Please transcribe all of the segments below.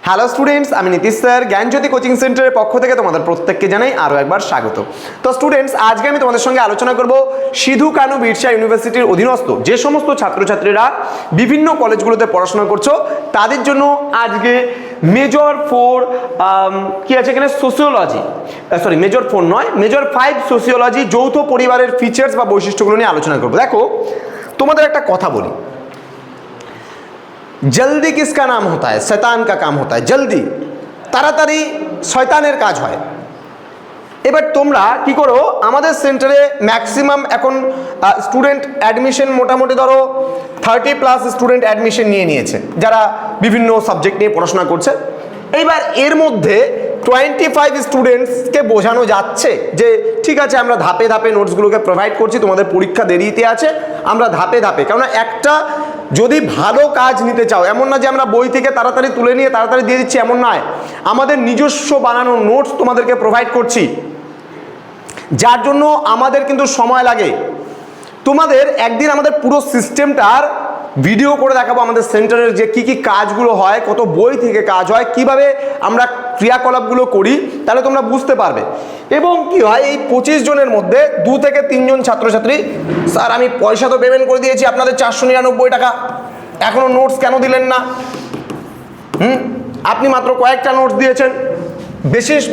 Hello students, আমি Nitish sir জ্ঞানজ্যোতি coaching সেন্টারের পক্ষ থেকে তোমাদের প্রত্যেককে জানাই আরও একবার স্বাগত। তো স্টুডেন্টস, আজকে আমি তোমাদের সঙ্গে আলোচনা করব সিধু কানু বিরসা ইউনিভার্সিটির অধীনস্থ যে সমস্ত ছাত্রছাত্রীরা বিভিন্ন কলেজগুলোতে পড়াশোনা করছো তাদের জন্য আজকে মেজর 4 কি আছে এখানে সোসিওলজি, মেজর 4 নয়, মেজর 5 সোসিওলজি যৌথ পরিবারের ফিচার্স বা বৈশিষ্ট্যগুলো নিয়ে আলোচনা করবো। দেখো, তোমাদের একটা কথা বলি, জলদি কিসকা নাম হতা है শয়তান কা কাম হতা है। জলদি, তাড়াতাড়ি শয়তানের কাজ হয়। এবার তোমরা কি করো, আমাদের সেন্টারে ম্যাক্সিমাম এখন স্টুডেন্ট অ্যাডমিশন মোটামুটি ধরো 30+ স্টুডেন্ট অ্যাডমিশন নিয়েছে যারা বিভিন্ন সাবজেক্ট নিয়ে পড়াশোনা করছে। এইবার এর মধ্যে 25 স্টুডেন্টসকে বোঝানো যাচ্ছে যে ঠিক আছে, আমরা ধাপে ধাপে নোটসগুলোকে প্রোভাইড করছি, তোমাদের পরীক্ষা দেরিতে আছে, আমরা ধাপে ধাপে, কেননা একটা যদি ভালো কাজ নিতে চাও, এমন না যে আমরা বই থেকে তাড়াতাড়ি তুলে নিয়ে তাড়াতাড়ি দিয়ে দিচ্ছি, এমন নয়, আমাদের নিজস্ব বানানো নোটস তোমাদেরকে প্রোভাইড করছি, যার জন্য আমাদের কিন্তু সময় লাগে। তোমাদের একদিন আমাদের পুরো সিস্টেমটার ভিডিও করে দেখাবো, আমাদের সেন্টারের যে কি কি কাজগুলো হয়, কত বই থেকে কাজ হয়, কিভাবে আমরা ক্রিয়াকলাপগুলো করি, তাহলে তোমরা বুঝতে পারবে। এবং কি হয়, এই 25 জনের মধ্যে 2 থেকে 3 জন ছাত্রছাত্রী, স্যার আমি পয়সা তো পেমেন্ট করে দিয়েছি আপনাদের 499 টাকা, এখনো নোটস কেন দিলেন না? আপনি মাত্র কয়েকটা নোটস দিয়েছেন।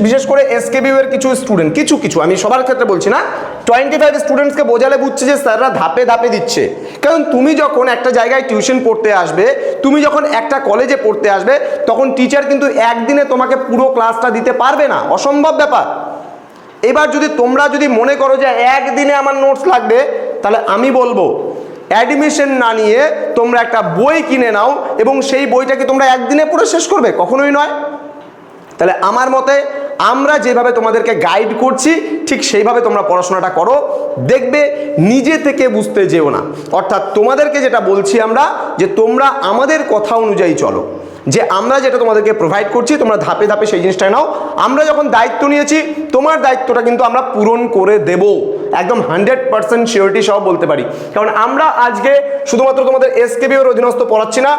বিশেষ করে এসকেবিউ এর কিছু স্টুডেন্ট, কিছু আমি সবার ক্ষেত্রে বলছি না, 25 স্টুডেন্টসকে বোঝালে বুঝছে যে স্যাররা ধাপে ধাপে দিচ্ছে। কারণ তুমি যখন একটা জায়গায় টিউশন পড়তে আসবে, তুমি যখন একটা কলেজে পড়তে আসবে, তখন টিচার কিন্তু একদিনে তোমাকে পুরো ক্লাসটা দিতে পারবে না, অসম্ভব ব্যাপার। এবার তোমরা যদি মনে করো যে একদিনে আমার নোটস লাগবে, তাহলে আমি বলবো অ্যাডমিশন না নিয়ে তোমরা একটা বই কিনে নাও এবং সেই বইটাকে তোমরা একদিনে পড়ে শেষ করবে, কখনোই নয়। তাহলে আমার মতে আমরা যেভাবে তোমাদেরকে গাইড করছি ঠিক সেইভাবে তোমরা পড়াশোনাটা করো, দেখবে নিজে থেকে বুঝতে যেও না। অর্থাৎ তোমাদেরকে যেটা বলছি আমরা, যে তোমরা আমাদের কথা অনুযায়ী চলো, যে আমরা যেটা তোমাদেরকে প্রোভাইড করছি তোমরা ধাপে ধাপে সেই জিনিসটা নাও। আমরা যখন দায়িত্ব নিয়েছি, তোমার দায়িত্বটা কিন্তু আমরা পূরণ করে দেব, একদম 100% সিওরিটি সহ বলতে পারি। কারণ আমরা আজকে শুধুমাত্র তোমাদের এসকেবিওর অধীনস্থ পড়াচ্ছি না,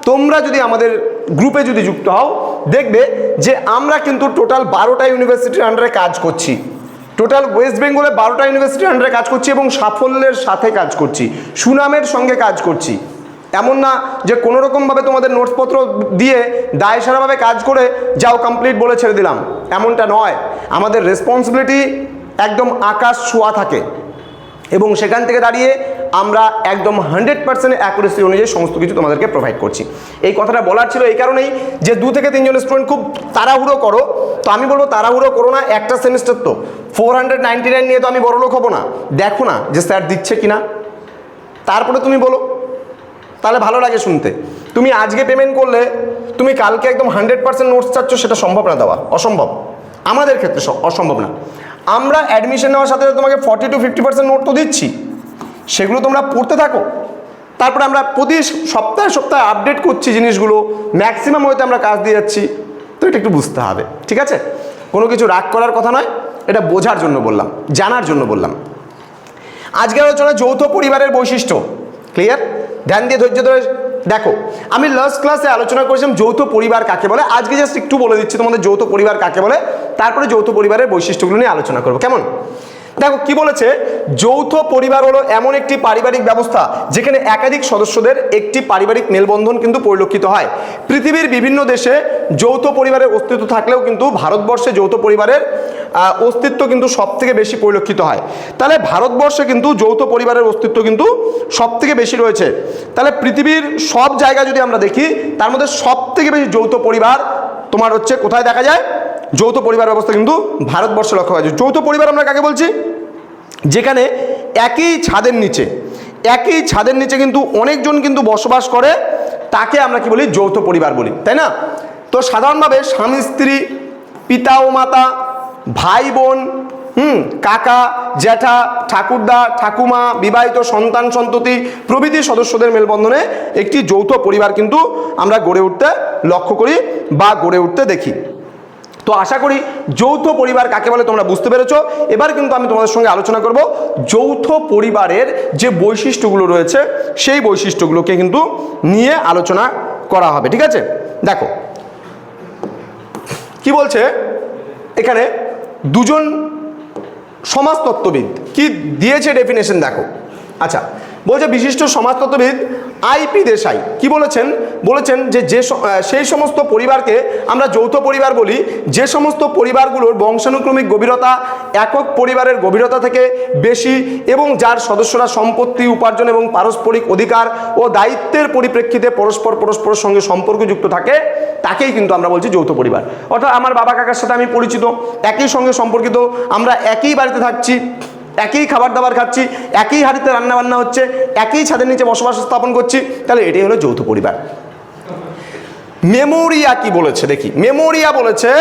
তোমরা যদি আমাদের গ্রুপে যদি যুক্ত হও, দেখবে যে আমরা কিন্তু টোটাল 12টা ইউনিভার্সিটির আন্ডারে কাজ করছি, টোটাল ওয়েস্ট বেঙ্গলে 12টা ইউনিভার্সিটির আন্ডারে কাজ করছি এবং সাফল্যের সাথে কাজ করছি, সুনামের সঙ্গে কাজ করছি। এমন না যে কোনো রকমভাবে তোমাদের নোটসপত্র দিয়ে দায়সারাভাবে কাজ করে যাও কমপ্লিট বলে ছেড়ে দিলাম, এমনটা নয়। আমাদের রেসপন্সিবিলিটি একদম আকাশ ছোঁয়া থাকে এবং সেখান থেকে দাঁড়িয়ে আমরা একদম 100% অ্যাকুরেসি অনুযায়ী সমস্ত কিছু তোমাদেরকে প্রোভাইড করছি। এই কথাটা বলার ছিল এই কারণেই যে 2 থেকে 3 জন স্টুডেন্ট খুব তাড়াহুড়ো করো, তো আমি বলবো তাড়াহুড়ো করো না, একটা সেমিস্টার তো 499 নিয়ে তো আমি বড়লোক হবো না। দেখো না যে স্যার দিচ্ছে কিনা, তারপরে তুমি বলো, তাহলে ভালো লাগে শুনতে। তুমি আজকে পেমেন্ট করলে তুমি কালকে একদম 100% নোটস চাচ্ছ, সেটা সম্ভব না, দেওয়া অসম্ভব, আমাদের ক্ষেত্রে অসম্ভব না। আমরা অ্যাডমিশন নেওয়ার সাথে তোমাকে 40 to 50% নোট তো দিচ্ছি, সেগুলো তোমরা পড়তে থাকো। তারপরে আমরা প্রতি সপ্তাহে আপডেট করছি জিনিসগুলো, ম্যাক্সিমাম হয়তো আমরা কাজ দিয়ে যাচ্ছি, তো এটা একটু বুঝতে হবে, ঠিক আছে? কোনো কিছু রাগ করার কথা নয়, এটা বোঝার জন্য বললাম, জানার জন্য বললাম। আজকের আলোচনা যৌথ পরিবারের বৈশিষ্ট্য, ক্লিয়ার? ধ্যান দিয়ে ধৈর্য ধরে দেখো। আমি লাস্ট ক্লাসে আলোচনা করেছিলাম যৌথ পরিবার কাকে বলে, আজকে জাস্ট একটু বলে দিচ্ছি তোমাদের যৌথ পরিবার কাকে বলে, তারপরে যৌথ পরিবারের বৈশিষ্ট্যগুলো নিয়ে আলোচনা করবো, কেমন? দেখো কি বলেছে, যৌথ পরিবার হলো এমন একটি পারিবারিক ব্যবস্থা যেখানে একাধিক সদস্যদের একটি পারিবারিক মেলবন্ধন কিন্তু পরিলক্ষিত হয়। পৃথিবীর বিভিন্ন দেশে যৌথ পরিবারের অস্তিত্ব থাকলেও কিন্তু ভারতবর্ষে যৌথ পরিবারের অস্তিত্ব কিন্তু সব থেকে বেশি পরিলক্ষিত হয়। তাহলে ভারতবর্ষে কিন্তু যৌথ পরিবারের অস্তিত্ব কিন্তু সব থেকে বেশি রয়েছে। তাহলে পৃথিবীর সব জায়গায় যদি আমরা দেখি, তার মধ্যে সব থেকে বেশি যৌথ পরিবার তোমার হচ্ছে কোথায় দেখা যায়? যৌথ পরিবার ব্যবস্থা কিন্তু ভারতবর্ষে লক্ষ্য করা যায়। যৌথ পরিবার আমরা কাকে বলছি? যেখানে একই ছাদের নিচে কিন্তু অনেকজন কিন্তু বসবাস করে, তাকে আমরা কি বলি? যৌথ পরিবার বলি, তাই না? তো সাধারণভাবে স্বামী স্ত্রী, পিতা ও মাতা, ভাই বোন, কাকা জ্যাঠা, ঠাকুরদা ঠাকুমা, বিবাহিত সন্তান সন্ততি প্রভৃতি সদস্যদের মেলবন্ধনে একটি যৌথ পরিবার কিন্তু আমরা গড়ে উঠতে লক্ষ্য করি বা গড়ে উঠতে দেখি। তো আশা করি যৌথ পরিবার কাকে বলে তোমরা বুঝতে পেরেছো। এবার কিন্তু আমি তোমাদের সঙ্গে আলোচনা করব যৌথ পরিবারের যে বৈশিষ্ট্যগুলো রয়েছে সেই বৈশিষ্ট্যগুলোকে কিন্তু নিয়ে আলোচনা করা হবে, ঠিক আছে? দেখো কি বলছে এখানে, দুজন সমাজতত্ত্ববিদ কি দিয়েছে ডেফিনেশন দেখো। আচ্ছা, বলছে বিশিষ্ট সমাজতত্ত্ববিদ আইপি দেশাই কি বলেছেন, বলেছেন যে সেই সমস্ত পরিবারকে আমরা যৌথ পরিবার বলি যে সমস্ত পরিবারগুলোর বংশানুক্রমিক গভীরতা একক পরিবারের গভীরতা থেকে বেশি এবং যার সদস্যরা সম্পত্তি উপার্জন এবং পারস্পরিক অধিকার ও দায়িত্বের পরিপ্রেক্ষিতে পরস্পরের সঙ্গে সম্পর্কযুক্ত থাকে, তাকেই কিন্তু আমরা বলছি যৌথ পরিবার। অর্থাৎ আমার বাবা কাকার সাথে আমি পরিচিত, একই সঙ্গে সম্পর্কিত, আমরা একই বাড়িতে থাকছি, একই খাবার দাবার খাচ্ছি, একই হাঁড়িতে রান্না বান্না হচ্ছে, একই ছাদের নিচে বসবাস স্থাপন করছি, তাহলে এটাই হলো যৌথ পরিবার। মেমোরিয়া কি বলেছে দেখি। মেমোরিয়া বলেছে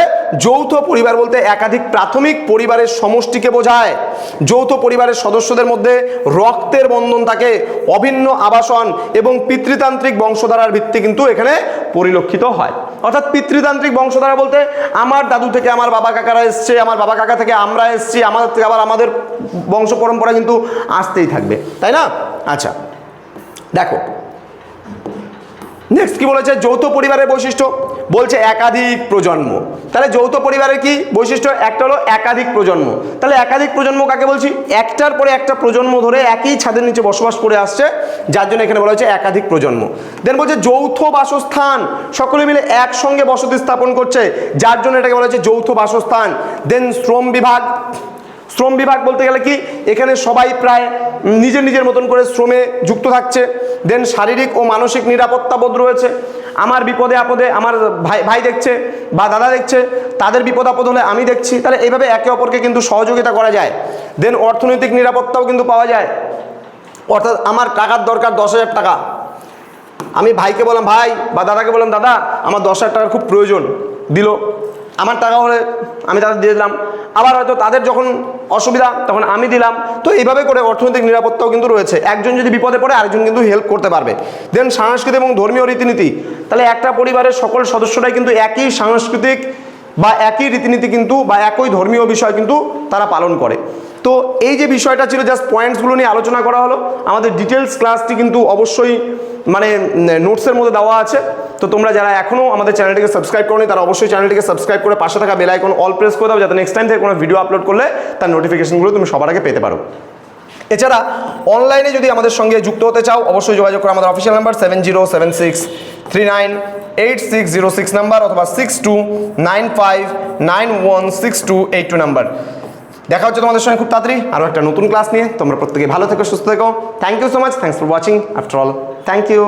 যৌথ পরিবার বলতে একাধিক প্রাথমিক পরিবারের সমষ্টিকে বোঝায়। যৌথ পরিবারের সদস্যদের মধ্যে রক্তের বন্ধন থাকে, অভিন্ন আবাসন এবং পিতৃতান্ত্রিক বংশধারার ভিত্তি কিন্তু এখানে পরিলক্ষিত হয়। অর্থাৎ পিতৃতান্ত্রিক বংশধারা বলতে আমার দাদু থেকে আমার বাবা কাকারা এসছে, আমার বাবা কাকা থেকে আমরা এসছি, আমাদের থেকে আবার আমাদের বংশ পরম্পরা কিন্তু আসতেই থাকবে, তাই না? আচ্ছা দেখো নেক্সট কি বলেছে, যৌথ পরিবারের বৈশিষ্ট্য বলছে একাধিক প্রজন্ম। তাহলে যৌথ পরিবারের কি বৈশিষ্ট্য, একটা হলো একাধিক প্রজন্ম। তাহলে একাধিক প্রজন্ম কাকে বলছি, একটার পরে একটা প্রজন্ম ধরে একই ছাদের নিচে বসবাস করে আসছে, যার জন্য এখানে বলা হচ্ছে একাধিক প্রজন্ম। দেন বলছে যৌথ বাসস্থান, সকলে মিলে একসঙ্গে বসতি স্থাপন করছে, যার জন্য এটাকে বলা হচ্ছে যৌথ বাসস্থান। দেন শ্রম বিভাগ, শ্রম বিভাগ বলতে গেলে কি এখানে সবাই প্রায় নিজের নিজের মতন করে শ্রমে যুক্ত থাকছে। দেন শারীরিক ও মানসিক নিরাপত্তা বোধ রয়েছে, আমার বিপদে আপদে আমার ভাই দেখছে বা দাদা দেখছে, তাদের বিপদ আপদ হলে আমি দেখছি, তাহলে এইভাবে একে অপরকে কিন্তু সহযোগিতা করা যায়। দেন অর্থনৈতিক নিরাপত্তাও কিন্তু পাওয়া যায়। অর্থাৎ আমার টাকার দরকার 10,000 টাকা, আমি ভাইকে বললাম ভাই বা দাদাকে বললাম দাদা আমার 10,000 টাকার খুব প্রয়োজন, দিল, আমার টাকা হলে আমি তাদের দিয়ে দিলাম, আবার হয়তো তাদের যখন অসুবিধা তখন আমি দিলাম। তো এইভাবে করে অর্থনৈতিক নিরাপত্তাও কিন্তু রয়েছে, একজন যদি বিপদে পড়ে আরেকজন কিন্তু হেল্প করতে পারবে। দেন সাংস্কৃতিক এবং ধর্মীয় রীতিনীতি, তাহলে একটা পরিবারের সকল সদস্যরাই কিন্তু একই সাংস্কৃতিক বা একই রীতিনীতি কিন্তু বা একই ধর্মীয় বিষয় কিন্তু তারা পালন করে। তো এই যে বিষয়টা ছিল জাস্ট পয়েন্টসগুলো নিয়ে আলোচনা করা হলো। আমাদের ডিটেলস ক্লাসটি কিন্তু অবশ্যই মানে নোটসের মধ্যে দেওয়া আছে। তো তোমরা যারা এখনও আমাদের চ্যানেলটিকে সাবস্ক্রাইব করোনি তারা অবশ্যই চ্যানেলটিকে সাবস্ক্রাইব করে পাশে থাকা বেল আইকন অল প্রেস করে দাও, যাতে নেক্সট টাইম থেকে কোনো ভিডিও আপলোড করলে তার নোটিফিকেশনগুলো তুমি সবার আগে পেতে পারো। এছাড়া অনলাইনে যদি আমাদের সঙ্গে যুক্ত হতে চাও অবশ্যই যোগাযোগ করো আমাদের অফিসিয়াল নাম্বার 7076398606 নাম্বার অথবা 6295916282 নাম্বার। দেখা হচ্ছে তোমাদের সঙ্গে খুব তাড়াতাড়ি আরও একটা নতুন ক্লাস নিয়ে। তোমরা প্রত্যেকে ভালো থেকো, সুস্থ থেকো। Thank you so much, thanks for watching after all, thank you.